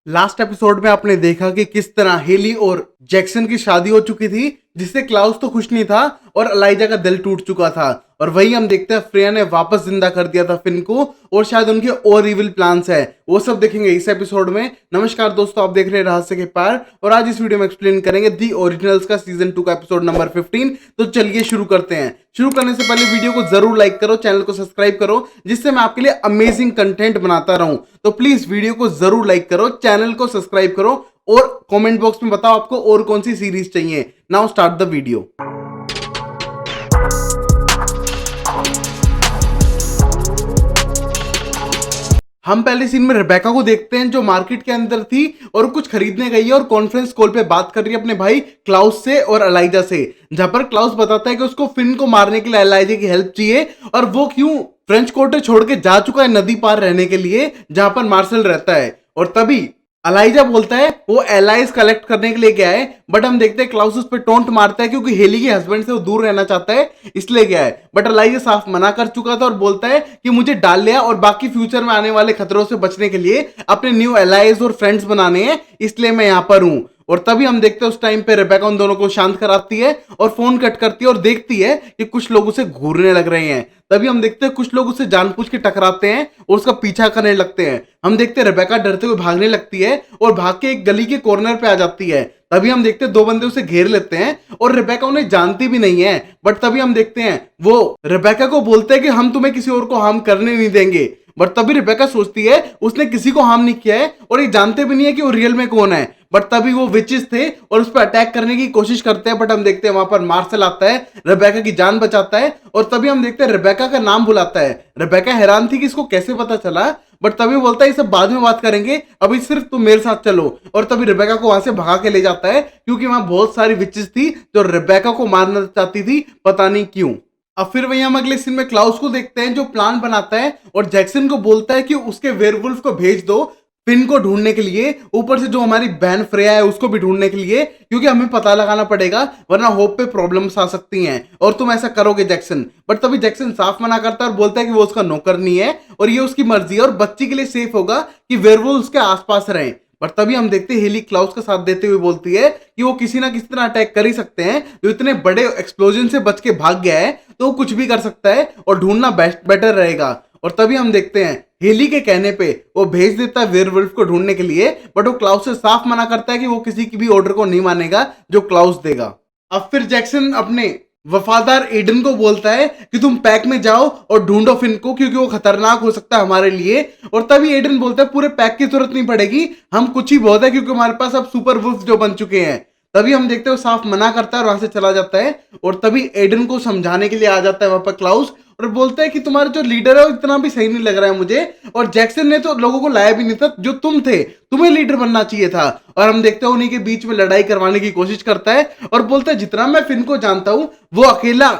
Last episode में आपने देखा कि किस तरह हेली और जैक्सन की शादी हो चुकी थी, जिससे क्लाउस तो खुश नहीं था और एलाइजा का दिल टूट चुका था। और वही हम देखते हैं फ्रेया ने वापस जिंदा कर दिया था फिन को, और शायद उनके और इविल प्लान्स है, वो सब देखेंगे इस एपिसोड में। नमस्कार दोस्तों, आप देख रहे हैं रहस्य के पार, और आज इस वीडियो में एक्सप्लेन करेंगे दी ओरिजिनल्स का सीजन 2 का एपिसोड नंबर 15। तो चलिए शुरू करते हैं। शुरू करने से पहले वीडियो को जरूर लाइक करो, चैनल को सब्सक्राइब करो, जिससे मैं आपके लिए अमेजिंग कंटेंट बनाता रहूं। तो प्लीज वीडियो को जरूर लाइक करो, चैनल को सब्सक्राइब करो, और कमेंट बॉक्स में बताओ आपको और कौन सी सीरीज चाहिए। Now start the video. हम पहले सीन में रेबेका को देखते हैं, जो मार्केट के अंदर थी और कुछ खरीदने गई है और कॉन्फ्रेंस कॉल पे बात कर रही है अपने भाई क्लाउस से और एलाइजा से, जहां पर क्लाउस बताता है कि उसको फिन को मारने के लिए एलाइजा की हेल्प चाहिए, और वो क्यों फ्रेंच क्वार्टर छोड़ के जा चुका है नदी पार रहने के लिए, जहां पर मार्शल रहता है। और तभी एलाइजा बोलता है वो एलाइज कलेक्ट करने के लिए गया है, बट हम देखते हैं क्लाउस उस पर टोंट मारता है क्योंकि हेली के हस्बैंड से वो दूर रहना चाहता है, इसलिए गया है। बट एलाइजा साफ मना कर चुका था और बोलता है कि मुझे डाल लिया और बाकी फ्यूचर में आने वाले खतरों से बचने के लिए अपने न्यू एलाइज और फ्रेंड्स बनाने हैं, इसलिए मैं यहां पर हूं। और तभी हम देखते हैं उस टाइम पे रेबेका उन दोनों को शांत कराती है और फोन कट करती है और देखती है कि कुछ लोग उसे घूरने लग रहे हैं। तभी हम देखते हैं कुछ लोग उसे जानबूझ के टकराते हैं और उसका पीछा करने लगते हैं। हम देखते हैं रेबेका डरते हुए भागने लगती है और भाग के एक गली के कॉर्नर पे आ जाती है। तभी हम देखते हैं दो बंदे उसे घेर लेते हैं और रेबेका उन्हें जानती भी नहीं है, बट तभी हम देखते हैं वो रेबेका को बोलते हैं कि हम तुम्हें किसी और को हार्म करने नहीं देंगे। बट तभी रेबेका सोचती है उसने किसी को हार्म नहीं किया है और ये जानते भी नहीं है कि वो रियल में कौन है। बट तभी वो विचेस थे और उस पर अटैक करने की कोशिश करते हैं, बट हम देखते हैं वहां पर मार्शल आता है, रेबेका की जान बचाता है। और तभी हम देखते हैं रेबेका का नाम बुलाता है। रेबेका हैरान थी कि इसको कैसे पता चला, बट तभी बोलता है ये सब बाद में बात करेंगे, अभी सिर्फ तुम मेरे साथ चलो। और तभी रेबेका को वहां से भगा के ले जाता है क्योंकि वहां बहुत सारी विचेस थी जो रेबेका को मारना चाहती थी, पता नहीं क्यों। अब फिर वही हम अगले सीन में क्लाउस को देखते हैं, जो प्लान बनाता है और जैक्सन को बोलता है कि उसके वेयरवुल्फ को भेज दो फिन को ढूंढने के लिए, ऊपर से जो हमारी बहन फ्रेया है उसको भी ढूंढने के लिए, क्योंकि हमें पता लगाना पड़ेगा वरना होप पे प्रॉब्लम्स आ सकती हैं और तुम ऐसा करोगे जैक्सन। बट तभी जैक्सन साफ मना करता है और बोलता है कि वो उसका नौकर नहीं है और ये उसकी मर्जी है और बच्ची के लिए सेफ होगा कि वेयरवुल्व्स के आसपास रहें। बट तभी हम देखते हैं हेली क्लाउस का साथ देते हुए बोलती है कि वो किसी ना किसी तरह अटैक कर ही सकते हैं, जो इतने बड़े एक्सप्लोजन से बच के भाग गया है तो वो कुछ भी कर सकता है और ढूंढना बेटर रहेगा। और तभी हम देखते हैं हेली के कहने पे वो भेज देता है वेयरवुल्फ को ढूंढने के लिए, बट वो क्लाउस से साफ मना करता है कि वो किसी की भी ऑर्डर को नहीं मानेगा जो क्लाउस देगा। अब फिर जैक्सन अपने वफादार एडन को बोलता है कि तुम पैक में जाओ और ढूंढो फिन को, क्योंकि वो खतरनाक हो सकता है हमारे लिए। और तभी एडन बोलता है पूरे पैक की जरूरत नहीं पड़ेगी, हम कुछ ही बहुत है क्योंकि हमारे पास अब सुपर वुल्फ जो बन चुके हैं। तभी हम देखते हैं वो साफ मना करता है और वहां से चला जाता है। और तभी एडन को समझाने के लिए आ जाता है वहां पर क्लाउस और बोलता है कि तुम्हारा जो लीडर है वो इतना भी सही नहीं लग रहा है मुझे, और जैक्सन ने तो लोगों को लाया भी नहीं था, जो तुम थे तुम्हें लीडर बनना चाहिए था। और हम देखते हैं उन्हीं के बीच में लड़ाई करवाने की कोशिश करता है और बोलता है जितना मैं फिन को जानता हूं वो अकेला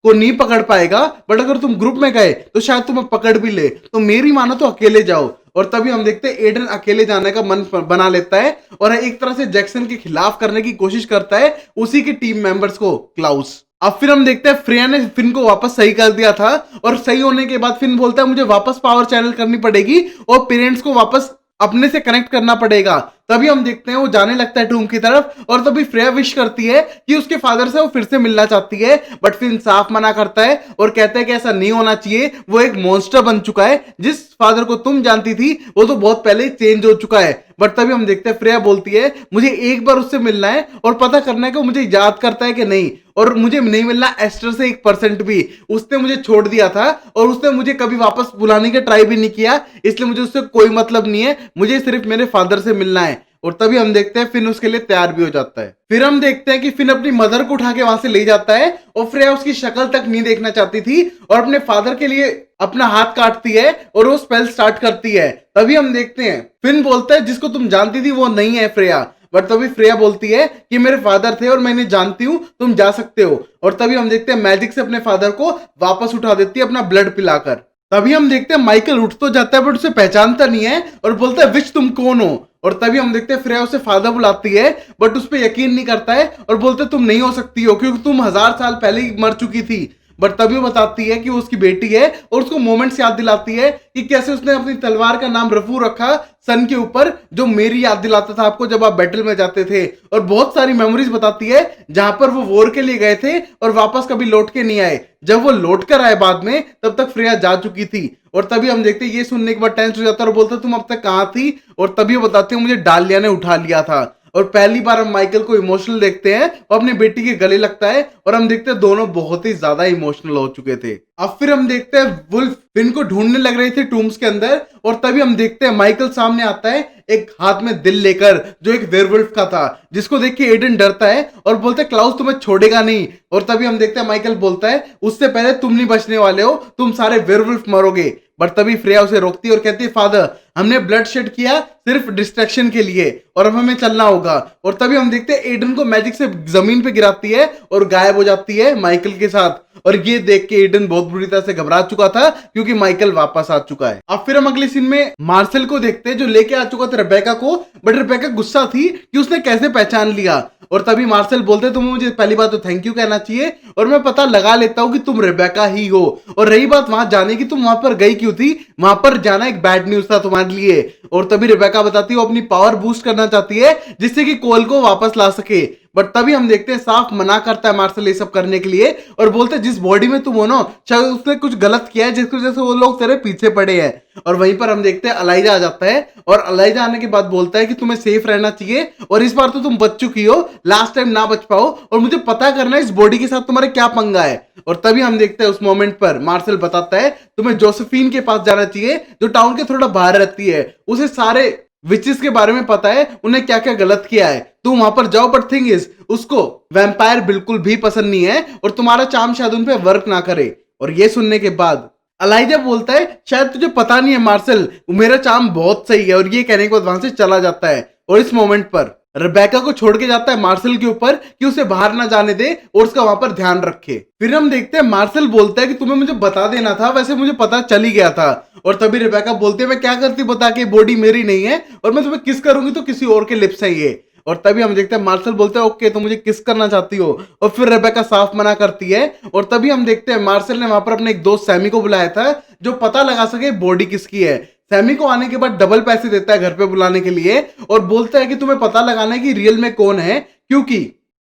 को नहीं पकड़ पाएगा, बट अगर तुम ग्रुप में गए तो शायद तुम्हें पकड़ भी ले, तो मेरी मानो तो अकेले जाओ। और तभी हम देखते हैं एडन अकेले जाने का मन बना लेता है और एक तरह से जैक्सन के खिलाफ करने की कोशिश करता है उसी के टीम मेंबर्स को, क्लाउस। अब फिर हम देखते हैं फ्रेया ने फिन को वापस सही कर दिया था, और सही होने के बाद फिन बोलता है मुझे वापस पावर चैनल करनी पड़ेगी और पेरेंट्स को वापस अपने से कनेक्ट करना पड़ेगा। तभी हम देखते हैं वो जाने लगता है टूम की तरफ, और तभी फ्रेया विश करती है कि उसके फादर से वो फिर से मिलना चाहती है, बट फिन साफ मना करता है और कहता है कि ऐसा नहीं होना चाहिए, वो एक मॉन्स्टर बन चुका है, जिस फादर को तुम जानती थी वो तो बहुत पहले चेंज हो चुका है। बट तभी हम देखते हैं फ्रेया बोलती है मुझे एक बार उससे मिलना है और पता करना है कि वो मुझे याद करता है कि नहीं, और मुझे नहीं मिलना एस्टर से 1% भी, उसने मुझे छोड़ दिया था और उसने मुझे कभी वापस बुलाने का ट्राई भी नहीं किया, इसलिए मुझे उससे कोई मतलब नहीं है, मुझे सिर्फ मेरे फादर से मिलना है। और तभी हम देखते हैं फिन उसके लिए तैयार भी हो जाता है। फिर हम देखते हैं कि फिन अपनी मदर को उठा के वहां से ले जाता है और फ्रेया उसकी शक्ल तक नहीं देखना चाहती थी और अपने फादर के लिए अपना हाथ काटती है और वो स्पेल स्टार्ट करती है। तभी हम देखते हैं फिन बोलता है जिसको तुम जानती थी वो नहीं है फ्रेया, बट तभी फ्रेया बोलती है कि मेरे फादर थे और मैं इन्हें जानती हूं, तुम जा सकते हो। और तभी हम देखते हैं मैजिक से अपने फादर को वापस उठा देती है अपना ब्लड पिलाकर। तभी हम देखते हैं माइकल उठ तो जाता है बट उसे पहचानता नहीं है और बोलता है विच तुम कौन हो। और तभी हम देखते हैं फ्रेया उसे फादर बुलाती है, बट उस पर यकीन नहीं करता है और बोलते तुम नहीं हो सकती हो क्योंकि तुम 1000 साल पहले ही मर चुकी थी। बट तभी वो बताती है कि वो उसकी बेटी है और उसको मोमेंट्स याद दिलाती है कि कैसे उसने अपनी तलवार का नाम रफू रखा सन के ऊपर, जो मेरी याद दिलाता था आपको जब आप बैटल में जाते थे। और बहुत सारी मेमोरीज बताती है जहां पर वो वॉर के लिए गए थे और वापस कभी लौट के नहीं आए। जब वो लौट कर आए बाद में, तब तक फ्रेया जा चुकी थी। और तभी हम देखते हैं ये सुनने के बाद टेंस हो जाता है और बोलता तुम अब तक कहां थी। और तभी वो बताते हैं मुझे डालिया ने उठा लिया था। और पहली बार हम माइकल को इमोशनल देखते हैं, वो अपनी बेटी के गले लगता है और हम देखते हैं दोनों बहुत ही ज्यादा इमोशनल हो चुके थे। अब फिर हम देखते हैं वुल्फ फिन को ढूंढने लग रहे थे टूम्स के अंदर, और तभी हम देखते हैं माइकल सामने आता है एक हाथ में दिल लेकर, जो एक वेयरवुल्फ का था, जिसको देख के एडन डरता है और बोलता है क्लाउस तुम्हें छोड़ेगा नहीं। और तभी हम देखते हैं माइकल बोलता है उससे पहले तुम नहीं बचने वाले हो, तुम सारे वेयरवुल्फ मरोगे। बट तभी फ्रेया उसे रोकती है और कहती है फादर हमने ब्लड शेड किया सिर्फ डिस्ट्रैक्शन के लिए और अब हमें चलना होगा। और तभी हम देखते हैं एडन को मैजिक से जमीन पे गिराती है और गायब हो जाती है माइकल के साथ। और ये देख के एडन बहुत बुरी तरह से घबरा चुका था क्योंकि माइकल वापस आ चुका है। अब फिर हम अगले सीन में मार्सेल को देखते हैं जो लेके आ चुका था रेबेका को, बट रेबेका गुस्सा थी कि उसने कैसे पहचान लिया। और तभी मार्सेल बोलते तुम्हें मुझे पहली बात तो थैंक यू कहना चाहिए और मैं पता लगा लेता हूं कि तुम रेबेका ही हो। और रही बात वहां जाने की, तुम वहां पर गई क्यों थी, वहां पर जाना एक बैड न्यूज था तुम्हारे लिए। और तभी रेबेका बताती है वो अपनी पावर बूस्ट करना चाहती है जिससे कि कोल को वापस ला सके। बट तभी हम देखते हैं साफ मना करता है मार्शल ये सब करने के लिए और बोलते हैं जिस बॉडी में तुम हो ना, शायद उसने कुछ गलत किया है जिसकी वजह से वो लोग तेरे पीछे पड़े हैं। और वहीं पर हम देखते हैं अलाइजा आ जाता है और अलाइजा आने के बाद बोलता है कि तुम्हें सेफ रहना चाहिए और इस बार तो तुम बच चुकी हो, लास्ट टाइम ना बच पाओ और मुझे पता करना है इस बॉडी के साथ तुम्हारे क्या पंगा है। और तभी हम देखते हैं उस मोमेंट पर मार्शल बताता है तुम्हें जोसेफिन के पास जाना चाहिए जो टाउन के थोड़ा बाहर रहती है, उसे सारे विचेस के बारे में पता है, उन्हें क्या क्या गलत किया है, तुम वहां पर जाओ। बट थिंग इज उसको वैम्पायर बिल्कुल भी पसंद नहीं है और तुम्हारा चार्म शायद उन पे वर्क ना करे। और ये सुनने के बाद अलाइजा बोलता है शायद तुझे पता नहीं है मार्शल, मेरा चार्म बहुत सही है। और ये कहने के बाद वहां से चला जाता है और इस मोमेंट पर रेबेका को छोड़ के जाता है मार्शल के ऊपर कि उसे बाहर ना जाने दे और उसका वहां पर ध्यान रखे। फिर हम देखते हैं मार्शल बोलता है कि तुम्हें मुझे बता देना था, वैसे मुझे पता चल ही गया था। और तभी रेबेका बोलती है मैं क्या करती बता के, बॉडी मेरी नहीं है और मैं तुम्हें किस करूंगी तो किसी और के लिप्स है ये। और तभी हम देखते हैं मार्शल बोलते हैं ओके तो मुझे किस करना चाहती हो, और फिर रेबेका साफ मना करती है। और तभी हम देखते हैं मार्शल ने वहां पर अपने एक दोस्त सैमी को बुलाया था जो पता लगा सके बॉडी किसकी है। सैमी को आने के बाद डबल पैसे देता है घर पे बुलाने के लिए और बोलता है कि तुम्हें पता लगाना है कि रियल में कौन है, क्योंकि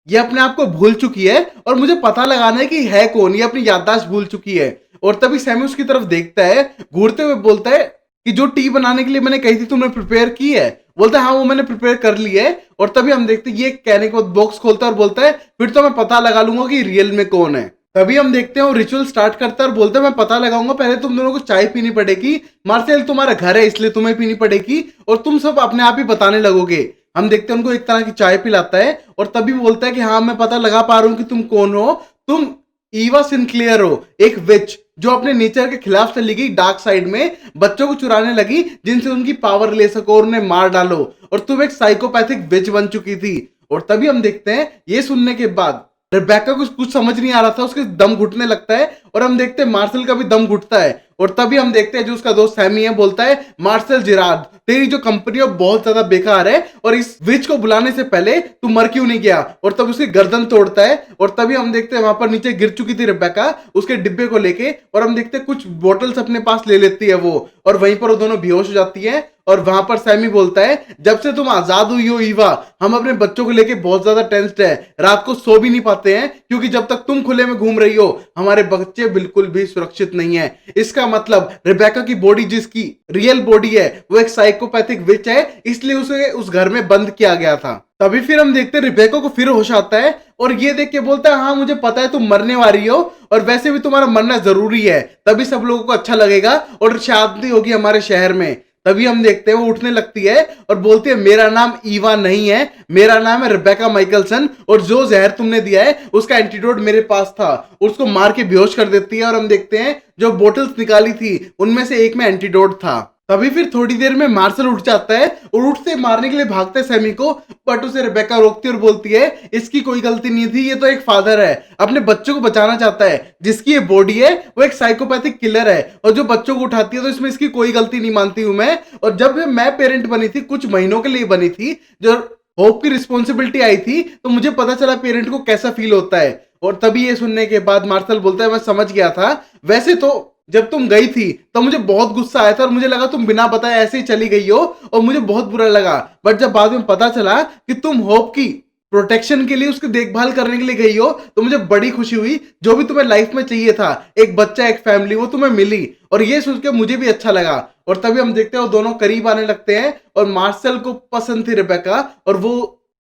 ये अपने आप को भूल चुकी है और मुझे पता लगाना है कि है कौन, ये अपनी याददाश्त भूल चुकी है। और तभी सैमी उसकी तरफ देखता है घूरते हुए बोलता है कि जो टी बनाने के लिए मैंने कही थी तुमने प्रिपेयर की है, बोलता है हाँ वो मैंने प्रिपेयर कर ली है। और तभी हम देखते हैं ये कहने के बाद बॉक्स खोलता है और बोलता है फिर तो मैं पता लगा लूंगा कि रियल में कौन है। तभी हम देखते हैं वो रिचुअल स्टार्ट करता है और बोलता है मैं पता लगाऊंगा, पहले तुम दोनों को चाय पीनी पड़ेगी, मार्सेल तुम्हारा घर है इसलिए तुम्हें पीनी पड़ेगी और तुम सब अपने आप ही बताने लगोगे। हम देखते हैं उनको एक तरह की चाय पिलाता है और तभी बोलता है कि हाँ मैं पता लगा पा रहा हूं कि तुम कौन हो, तुम ईवा सिंक्लेयर हो, एक विच जो अपने नेचर के खिलाफ चली गई डार्क साइड में, बच्चों को चुराने लगी जिनसे उनकी पावर ले सको और उन्हें मार डालो, और तुम एक साइकोपैथिक विच बन चुकी थी। और तभी हम देखते हैं ये सुनने के बाद रेबेका को कुछ समझ नहीं आ रहा था, उसके दम घुटने लगता है और हम देखते हैं मार्शल का भी दम घुटता है। और तभी हम देखते हैं जो उसका दोस्त सैमी है बोलता है मार्शल जिराद तेरी जो कंपनी है बहुत ज्यादा बेकार है और इस विच को बुलाने से पहले तू मर क्यों नहीं गया। और तब उसकी गर्दन तोड़ता है और तभी हम देखते हैं वहां पर नीचे गिर चुकी थी रेबेका उसके डिब्बे को लेके, और हम देखते हैं कुछ बोटल्स अपने पास ले लेती है वो, और वहीं पर वो दोनों बेहोश हो जाती है। और वहां पर सैमी बोलता है जब से तुम आजाद हुई हो ईवा, हम अपने बच्चों को लेके बहुत ज्यादा टेंस्ड है, रात को सो भी नहीं पाते हैं क्योंकि जब तक तुम खुले में घूम रही हो हमारे बच्चे बिल्कुल भी सुरक्षित नहीं है। इसका मतलब रेबेका की बॉडी जिसकी रियल बॉडी है वो एक साइकोपैथिक विच है, इसलिए उसे उस घर में बंद किया गया था। तभी फिर हम देखते हैं रेबेका को फिर होश आता है और ये देख के बोलता है हाँ मुझे पता है तुम मरने वाली हो और वैसे भी तुम्हारा मरना जरूरी है, तभी सब लोगों को अच्छा लगेगा और शांति होगी हमारे शहर में। तभी हम देखते हैं वो उठने लगती है और बोलती है मेरा नाम ईवा नहीं है, मेरा नाम है रेबेका माइकलसन और जो जहर तुमने दिया है उसका एंटीडोट मेरे पास था। उसको मार के बेहोश कर देती है और हम देखते हैं जो बोतल्स निकाली थी उनमें से एक में एंटीडोट था। तभी फिर थोड़ी देर में मार्शल उठ जाता है और उठते मारने के लिए भागता है सैमी को, बट उसे रेबेका रोकती है और बोलती है इसकी कोई गलती नहीं थी, ये तो एक फादर है, अपने बच्चों को बचाना चाहता है, जिसकी ये बॉडी है वो एक साइकोपैथिक किलर है और जो बच्चों को उठाती है तो इसमें इसकी कोई गलती नहीं मानती हूं मैं। और जब मैं पेरेंट बनी थी कुछ महीनों के लिए बनी थी, जो होप की रिस्पॉन्सिबिलिटी आई थी तो मुझे पता चला पेरेंट को कैसा फील होता है। और तभी ये सुनने के बाद मार्शल बोलता है मैं समझ गया था, वैसे तो जब तुम गई थी तो मुझे बहुत गुस्सा आया था और मुझे लगा तुम बिना बताए ऐसे ही चली गई हो और मुझे बहुत बुरा लगा, बट जब बाद में पता चला कि तुम होप की प्रोटेक्शन के लिए उसकी देखभाल करने के लिए गई हो तो मुझे बड़ी खुशी हुई। जो भी तुम्हें लाइफ में चाहिए था, एक बच्चा एक फैमिली, वो तुम्हें मिली और ये सोच के मुझे भी अच्छा लगा। और तभी हम देखते हैं वो दोनों करीब आने लगते हैं और मार्शल को पसंद थी रेबेका और वो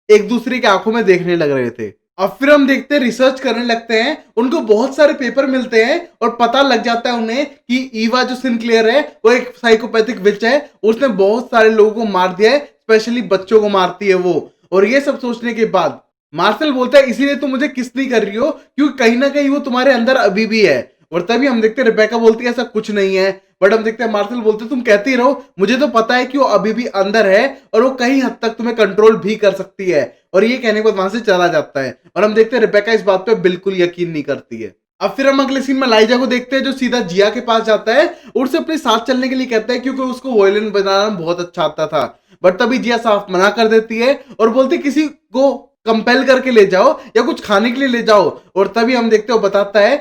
एक दूसरे की आंखों में देखने लग रहे थे। अब फिर हम देखते हैं रिसर्च करने लगते हैं, उनको बहुत सारे पेपर मिलते हैं और पता लग जाता है उन्हें कि ईवा जो सिनक्लेयर है वो एक साइकोपैथिक विच है, उसने बहुत सारे लोगों को मार दिया है, स्पेशली बच्चों को मारती है वो। और ये सब सोचने के बाद मार्शल बोलता है इसीलिए तुम मुझे किस नहीं कर रही हो क्योंकि कहीं ना कहीं वो तुम्हारे अंदर अभी भी है। और तभी हम देखते हैं रेबेका बोलती है ऐसा कुछ नहीं है, बट हम देखते हैं मार्शल बोलते हैं तुम कहती रहो, मुझे तो पता है कि वो अभी भी अंदर है और वो कहीं हद तक तुम्हें कंट्रोल भी कर सकती है। और ये कहने के बाद वहां से चला जाता है और हम देखते हैं रेबेका इस बात पे बिल्कुल यकीन नहीं करती है। अब फिर हम अगले सीन में लाइजा को देखते हैं जो सीधा जिया के पास जाता है और उससे अपने साथ चलने के लिए कहता है क्योंकि उसको वायलिन बजाना बहुत अच्छा आता था। बट तभी जिया साफ मना कर देती है और बोलती किसी को कंपेल करके ले जाओ या कुछ खाने के लिए ले जाओ। और तभी हम देखते हो बताता है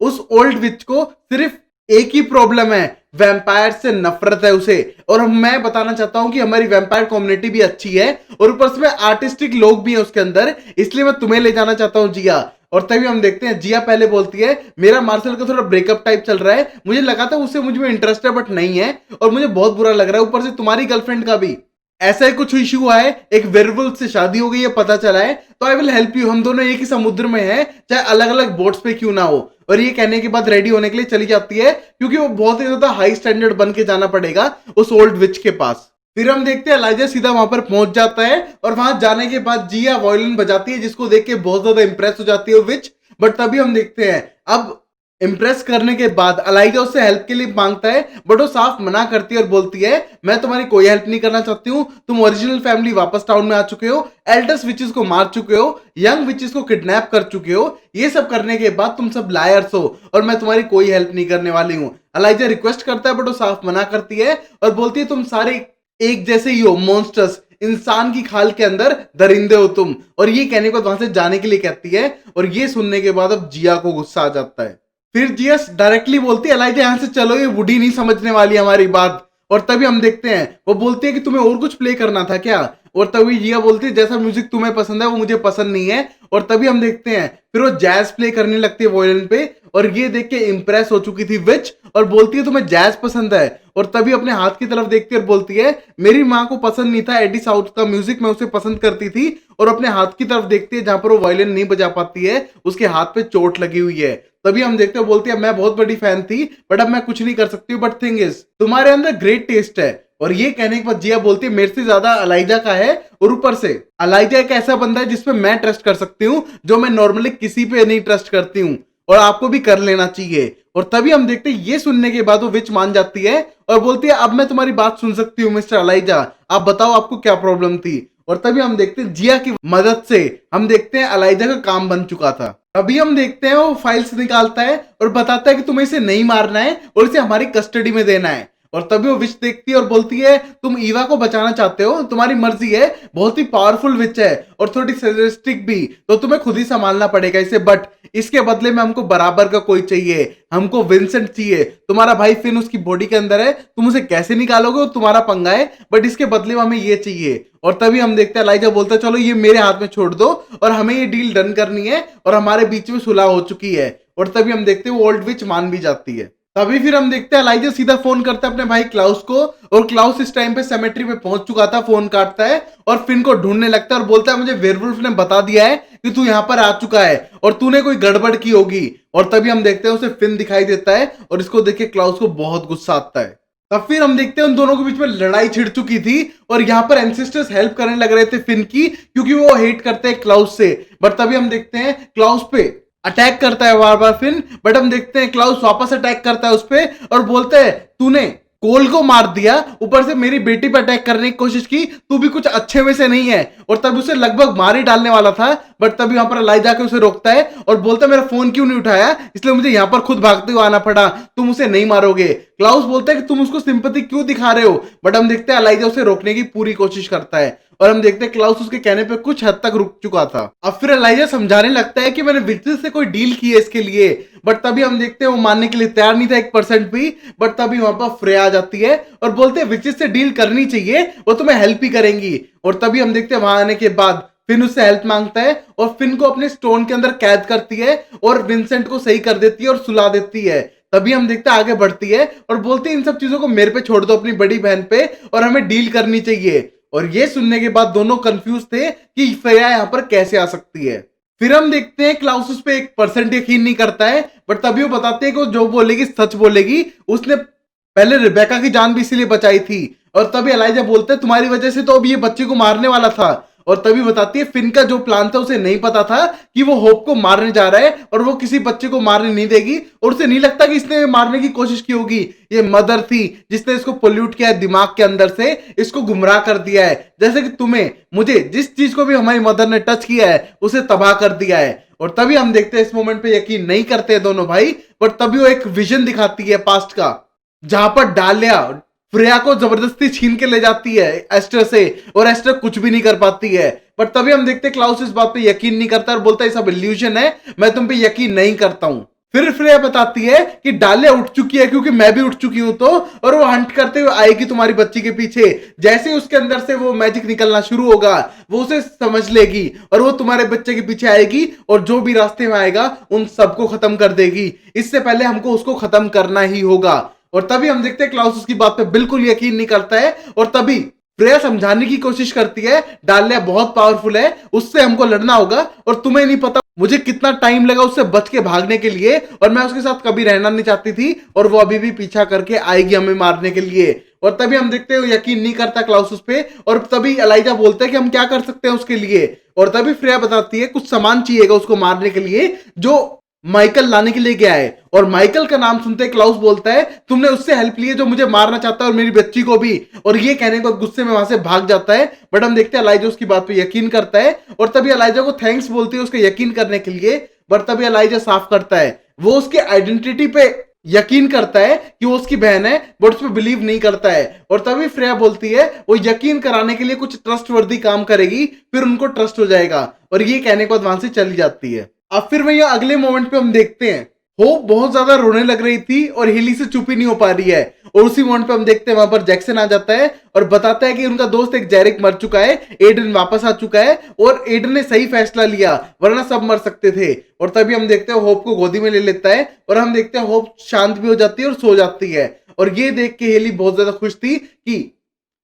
उस ओल्ड विच को सिर्फ एक ही प्रॉब्लम है, वैम्पायर से नफरत है उसे। और मैं बताना चाहता हूं कि हमारी वैम्पायर कम्युनिटी भी अच्छी है और ऊपर से आर्टिस्टिक लोग भी हैं उसके अंदर, इसलिए मैं तुम्हें ले जाना चाहता हूं जिया। और तभी हम देखते हैं जिया पहले बोलती है मेरा मार्शल का थोड़ा ब्रेकअप टाइप चल रहा है, मुझे लगा था उससे मुझे इंटरेस्ट है बट नहीं है और मुझे बहुत बुरा लग रहा है, ऊपर से तुम्हारी गर्लफ्रेंड का भी ऐसा ही कुछ इश्यू हुआ है, एक वेयरवुल्फ से शादी हो गई है पता चला है, तो आई विल हेल्प यू, हम दोनों एक ही समुद्र में हैं चाहे अलग अलग बोट्स पे क्यों ना हो। और ये कहने के बाद रेडी होने के लिए चली जाती है क्योंकि वो बहुत ही ज्यादा हाई स्टैंडर्ड बन के जाना पड़ेगा उस ओल्ड विच के पास। फिर हम देखते हैं एलाइजा सीधा वहां पर पहुंच जाता है और वहां जाने के बाद जिया वायलिन बजाती है जिसको देख के बहुत ज्यादा इंप्रेस हो जाती है विच। बट तभी हम देखते हैं अब इम्प्रेस करने के बाद एलाइजा उससे हेल्प के लिए मांगता है बट वो साफ मना करती है और बोलती है मैं तुम्हारी कोई हेल्प नहीं करना चाहती हूँ, तुम ओरिजिनल फैमिली वापस टाउन में आ चुके हो, एल्डर्स विचेस को मार चुके हो, यंग विचेस को किडनैप कर चुके हो, ये सब करने के बाद तुम सब लायर्स हो और मैं तुम्हारी कोई हेल्प नहीं करने वाली हूँ। एलाइजा रिक्वेस्ट करता है बट वो साफ मना करती है और बोलती है तुम सारे एक जैसे ही हो, मॉन्स्टर्स, इंसान की खाल के अंदर दरिंदे हो तुम। और ये कहने को वहां से जाने के लिए कहती है और ये सुनने के बाद अब जिया को गुस्सा आ जाता है। फिर जिया डायरेक्टली बोलती है एलाइजा यहाँ से चलो, ये वुडी नहीं समझने वाली हमारी बात। और तभी हम देखते हैं वो बोलती है कि तुम्हें और कुछ प्ले करना था क्या। और तभी जिया बोलती है जैसा म्यूजिक तुम्हें पसंद है वो मुझे पसंद नहीं है। और तभी हम देखते हैं फिर वो जैज प्ले करने लगती है वायलिन पे और ये देख के इंप्रेस हो चुकी थी विच और बोलती है तुम्हें जैज पसंद है। और तभी अपने हाथ की तरफ देखती है और बोलती है मेरी माँ को पसंद नहीं था एडी साउथ का म्यूजिक, मैं उसे पसंद करती थी। और अपने हाथ की तरफ देखती है जहां पर वो वायलिन नहीं बजा पाती है, उसके हाथ पे चोट लगी हुई है। तभी हम देखते हैं बोलती है मैं बहुत बड़ी फैन थी बट अब मैं कुछ नहीं कर सकती हूँ, बट थिंग इज तुम्हारे अंदर ग्रेट टेस्ट है। और ये कहने के बाद जिया बोलती है मेरे से ज्यादा एलाइजा का है और ऊपर से एलाइजा एक ऐसा बंदा है जिसपे मैं ट्रस्ट कर सकती हूँ जो मैं नॉर्मली किसी पे नहीं ट्रस्ट करती हूँ और आपको भी कर लेना चाहिए। और तभी हम देखते हैं ये सुनने के बाद वो विच मान जाती है और बोलती है अब मैं तुम्हारी बात सुन सकती हूँ मिस्टर एलाइजा, आप बताओ आपको क्या प्रॉब्लम थी। और तभी हम देखते हैं जिया की मदद से हम देखते हैं एलाइजा का काम बन चुका था। अभी हम देखते हैं वो फाइल्स निकालता है और बताता है कि तुम्हें इसे नहीं मारना है और इसे हमारी कस्टडी में देना है। और तभी वो विच देखती है और बोलती है तुम ईवा को बचाना चाहते हो, तुम्हारी मर्जी है, बहुत ही पावरफुल विच है और थोड़ी सैडिस्टिक भी, तो तुम्हें खुद ही संभालना पड़ेगा इसे, बट इसके बदले में हमको बराबर का कोई चाहिए, हमको विंसेंट चाहिए, तुम्हारा भाई फिन उसकी बॉडी के अंदर है, तुम उसे कैसे निकालोगे वो तुम्हारा पंगा है, बट इसके बदले में हमें ये चाहिए। और तभी हम देखते हैं एलाइजा बोलता है चलो ये मेरे हाथ में छोड़ दो और हमें ये डील डन करनी है और हमारे बीच में सुलह हो चुकी है। और तभी हम देखते हैं वो ओल्ड विच मान भी जाती है। तभी फिर हम देखते हैं एलाइजा सीधा फोन करता है अपने भाई क्लाउस को और क्लाउस इस टाइम पे सेमेट्री पे पहुंच चुका था, फोन काटता है और फिन को ढूंढने लगता है और बोलता है मुझे वेयरवुल्फ ने बता दिया है कि तू यहाँ पर आ चुका है और तूने कोई गड़बड़ की होगी। और तभी हम देखते हैं उसे फिन दिखाई देता है और इसको देख के क्लाउस को बहुत गुस्सा आता है। तब फिर हम देखते हैं उन दोनों के बीच में लड़ाई छिड़ चुकी थी और यहाँ पर एंसेस्टर्स हेल्प करने लग रहे थे फिन की क्योंकि वो हेट करते हैं क्लाउस से। बट तभी हम देखते हैं क्लाउस पे अटैक करता है बार बार फिन, बट हम देखते हैं क्लाउस वापस अटैक करता है उस पे और बोलते हैं तूने कोल को मार दिया, ऊपर से मेरी बेटी पे अटैक करने की कोशिश की, तू भी कुछ अच्छे में से नहीं है। और तब उसे लगभग मार ही डालने वाला था, बट तभी वहां पर एलाइजा के उसे रोकता है और बोलता है मेरा फोन क्यों नहीं उठाया, इसलिए मुझे यहाँ पर खुद भागते हुए आना पड़ा, तुम उसे नहीं मारोगे। क्लाउस बोलता है कि तुम उसको सिंपैथी क्यों दिखा रहे हो, बट हम देखते हैं एलाइजा उसे रोकने की पूरी कोशिश करता है। और हम देखते हैं क्लाउस उसके कहने पे कुछ हद तक रुक चुका था। अब फिर एलाइजा समझाने लगता है कि मैंने विचिस से कोई डील की है इसके लिए, बट तभी हम देखते हैं वो मानने के लिए तैयार नहीं था 1% भी। बट तभी वहां पर फ्रेया आ जाती है और बोलते हैं विचिस से डील करनी चाहिए, वो तुम्हें हेल्प ही करेंगी। और तभी हम देखते हैं वहां आने के बाद फिन उससे हेल्प मांगता है और फिन को अपने स्टोन के अंदर कैद करती है और विंसेंट को सही कर देती है और सुला देती है। तभी हम देखते हैं आगे बढ़ती है और बोलती है इन सब चीजों को मेरे पे छोड़ दो, अपनी बड़ी बहन पे, और हमें डील करनी चाहिए। और ये सुनने के बाद दोनों कंफ्यूज थे कि फ्रेया यहां पर कैसे आ सकती है। फिर हम देखते हैं क्लाउस उस पे 1% यकीन नहीं करता है, बट तभी वो बताते हैं कि वो जो बोलेगी सच बोलेगी, उसने पहले रिबेका की जान भी इसीलिए बचाई थी। और तभी एलाइजा बोलते हैं तुम्हारी वजह से तो अब ये बच्चे को मारने वाला था। और तभी बताती है फिन का जो प्लान था उसे नहीं पता था कि वो होप को मारने जा रहा है और वो किसी बच्चे को मारने नहीं देगी, और उसे नहीं लगता कि इसने मारने की कोशिश की होगी। ये मदर थी जिसने इसको पोल्यूट किया है दिमाग के अंदर से, इसको गुमराह कर दिया है, जैसे कि तुम्हें मुझे जिस चीज को भी हमारी मदर ने टच किया है उसे तबाह कर दिया है। और तभी हम देखते हैं इस मोमेंट पे यकीन नहीं करते दोनों भाई, पर तभी वो एक विजन दिखाती है पास्ट का, जहां पर डालिया फ्रेया को जबरदस्ती छीन के ले जाती है एस्टर से, और एस्टर कुछ भी नहीं कर पाती है। पर तभी हम देखते हैं क्लाउस इस बात पे यकीन नहीं करता और बोलता है सब इल्यूजन है, मैं तुम पे यकीन नहीं करता हूं। फिर फ्रेया बताती है कि डालिया उठ चुकी है क्योंकि मैं भी उठ चुकी हूं, तो और वो हंट करते हुए आएगी तुम्हारी बच्ची के पीछे। जैसे ही उसके अंदर से वो मैजिक निकलना शुरू होगा वो उसे समझ लेगी और वो तुम्हारे बच्चे के पीछे आएगी और जो भी रास्ते में आएगा उन सबको खत्म कर देगी। इससे पहले हमको उसको खत्म करना ही होगा। और तभी हम देखते हैं क्लाउस उसकी बात पे बिल्कुल यकीन नहीं करता है, और तभी फ्रेया समझाने की कोशिश करती है डालिया बहुत पावरफुल है, उससे हमको लड़ना होगा, और तुम्हें नहीं पता मुझे कितना टाइम लगा उससे बच के भागने के लिए, और मैं उसके साथ कभी रहना नहीं चाहती थी, और वो अभी भी पीछा करके आएगी हमें मारने के लिए। और तभी हम देखते हैं यकीन नहीं करता क्लाउस उस पे, और तभी एलाइजा बोलते हैं कि हम क्या कर सकते हैं उसके लिए। और तभी फ्रेया बताती है कुछ सामान चाहिएगा उसको मारने के लिए जो माइकल लाने के लिए गया है। और माइकल का नाम सुनते क्लाउस बोलता है तुमने उससे हेल्प ली है जो मुझे मारना चाहता है और मेरी बच्ची को भी। और ये कहने को गुस्से में वहां से भाग जाता है, बट हम देखते हैं एलाइजा उसकी बात पे यकीन करता है, और तभी एलाइजा को थैंक्स बोलती है उसके यकीन करने के लिए। बट तभी एलाइजा साफ करता है वो उसके आइडेंटिटी पे यकीन करता है कि वो उसकी बहन है, बट उस पर बिलीव नहीं करता है। और तभी फ्रेया बोलती है वो यकीन कराने के लिए कुछ ट्रस्टवर्दी काम करेगी, फिर उनको ट्रस्ट हो जाएगा। और ये कहने के बाद वहां से चली जाती है। अब फिर वही अगले मोमेंट पे हम देखते हैं होप बहुत ज्यादा रोने लग रही थी और हेली से चुप ही नहीं हो पा रही है। और उसी मोमेंट पे हम देखते हैं वहां पर जैक्सन आ जाता है और बताता है कि उनका दोस्त एक जेरिक मर चुका है, एडन वापस आ चुका है, और एडन ने सही फैसला लिया वरना सब मर सकते थे। और तभी हम देखते हैं होप को गोदी में ले लेता है, और हम देखते हैं होप शांत भी हो जाती है और सो जाती है। और ये देख के हेली बहुत ज्यादा खुश थी कि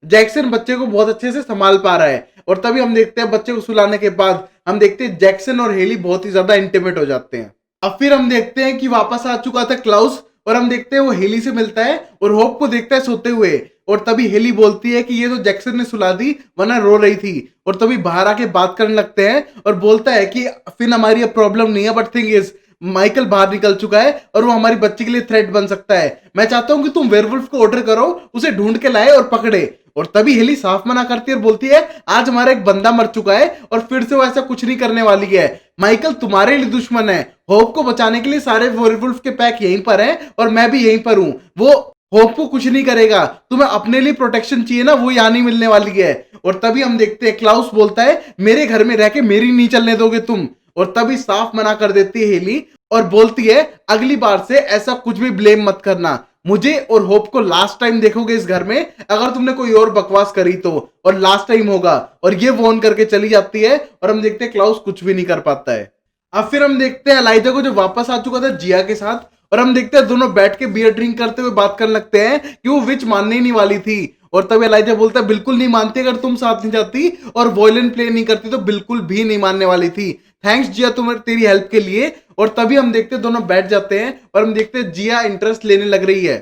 जैक्सन बच्चे को बहुत अच्छे से संभाल पा रहा है। और तभी हम देखते हैं बच्चे को सुलाने के बाद हम देखते हैं जैक्सन और हेली बहुत ही ज्यादा इंटीमेट हो जाते हैं। अब फिर हम देखते हैं कि वापस आ चुका था क्लाउस, और हम देखते हैं वो हेली से मिलता है और होप को देखता है सोते हुए। और तभी हेली बोलती है कि ये तो जैक्सन ने सुला दी वरना रो रही थी। और तभी बाहर आके बात करने लगते हैं और बोलता है कि फिर हमारी अब प्रॉब्लम नहीं है, बट थिंग इज माइकल बाहर निकल चुका है और वो हमारी बच्ची के लिए थ्रेट बन सकता है। मैं चाहता हूं कि तुम वेयरवुल्फ को ऑर्डर करो, उसे ढूंढ के लाए और पकड़े। और तभी हेली साफ मना करती है और बोलती है आज हमारा एक बंदा मर चुका है और फिर से वो ऐसा कुछ नहीं करने वाली है। माइकल तुम्हारे लिए दुश्मन है, होप को बचाने के लिए सारे वेयरवुल्फ के पैक यहीं पर हैं और मैं भी यहीं पर हूं। वो होप को कुछ नहीं करेगा, तुम्हें अपने लिए प्रोटेक्शन चाहिए ना, वो यहाँ नहीं मिलने वाली है। और तभी हम देखते हैं क्लाउस बोलता है मेरे घर में रह के मेरी नहीं चलने दोगे तुम। और तभी साफ मना कर देती है हेली और बोलती है अगली बार से ऐसा कुछ भी ब्लेम मत करना, मुझे और होप को लास्ट टाइम देखोगे इस घर में अगर तुमने कोई और बकवास करी तो, और लास्ट टाइम होगा। और ये वॉर्न करके चली जाती है और हम देखते हैं क्लाउस कुछ भी नहीं कर पाता है। अब फिर हम देखते हैं एलाइजा को जो वापस आ चुका था जिया के साथ, और हम देखते हैं दोनों बैठ के बियर ड्रिंक करते हुए बात करने लगते हैं कि वो विच मानने ही नहीं वाली थी। और तब एलाइजा बोलता है बिल्कुल नहीं मानती, अगर तुम साथ नहीं जाती और वॉयलेंट प्ले नहीं करती तो बिल्कुल भी नहीं मानने वाली थी। थैंक्स जिया तुम्हें तेरी हेल्प के लिए। और तभी हम देखते हैं दोनों बैठ जाते हैं और हम देखते हैं जिया इंटरेस्ट लेने लग रही है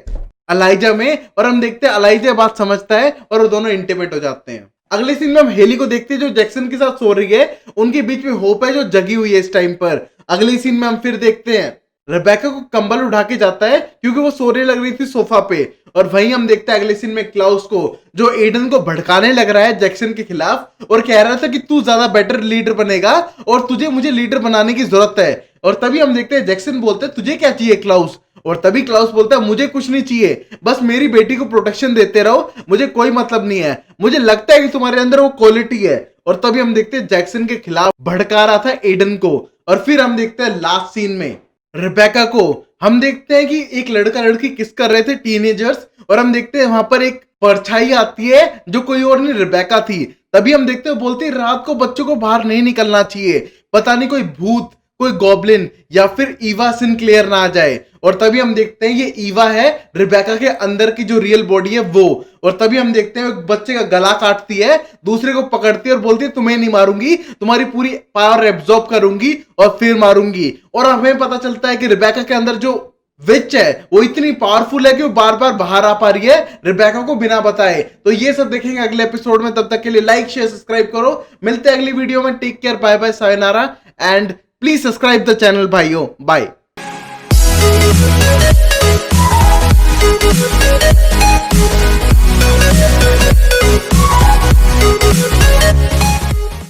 एलाइजा में, और हम देखते हैं एलाइजा बात समझता है और वो दोनों इंटीमेट हो जाते हैं। अगले सीन में हम हेली को देखते हैं जो जैक्सन के साथ सो रही है, उनके बीच में होप है जो जगी हुई है इस टाइम पर। अगले सीन में हम फिर देखते हैं रेबेका को कंबल उठा के जाता है क्योंकि वो सोने लग रही थी सोफा पे। और वहीं हम देखते हैं अगले सीन में क्लाउस को जो एडन को भड़काने लग रहा है जैक्सन के खिलाफ और कह रहा था कि तू ज्यादा बेटर लीडर बनेगा और तुझे मुझे लीडर बनाने की जरूरत है। और तभी हम देखते हैं जैक्सन बोलते हैं तुझे क्या चाहिए क्लाउस, और तभी क्लाउस बोलता है मुझे कुछ नहीं चाहिए, बस मेरी बेटी को प्रोटेक्शन देते रहो, मुझे कोई मतलब नहीं है, मुझे लगता है कि तुम्हारे अंदर वो क्वालिटी है। और तभी हम देखते हैं जैक्सन के खिलाफ भड़का रहा था एडन को। और फिर हम देखते हैं लास्ट सीन में रिबेका को, हम देखते हैं कि एक लड़का लड़की किस कर रहे थे, टीनेजर्स, और हम देखते हैं वहां पर एक परछाई आती है जो कोई और नहीं रिबेका थी। तभी हम देखते हैं बोलती है रात को बच्चों को बाहर नहीं निकलना चाहिए, पता नहीं कोई भूत, कोई गॉब्लिन या फिर ईवा सिनक्लेयर ना आ जाए। और तभी हम देखते हैं ये ईवा है रिबेका के अंदर की जो रियल बॉडी है वो। और तभी हम देखते हैं एक बच्चे का गला काटती है, दूसरे को पकड़ती है और बोलती है तुम्हें नहीं मारूंगी, तुम्हारी पूरी पावर एब्जॉर्ब करूंगी और फिर मारूंगी। और हमें पता चलता है कि रिबेका के अंदर जो विच है वो इतनी पावरफुल है कि वो बार बार बाहर आ पा रही है रिबेका को बिना बताए। तो ये सब देखेंगे अगले एपिसोड में, तब तक के लिए लाइक शेयर सब्सक्राइब करो। मिलते हैं अगली वीडियो में, take care, bye bye, sayonara and please subscribe the channel भाइयों, बाय।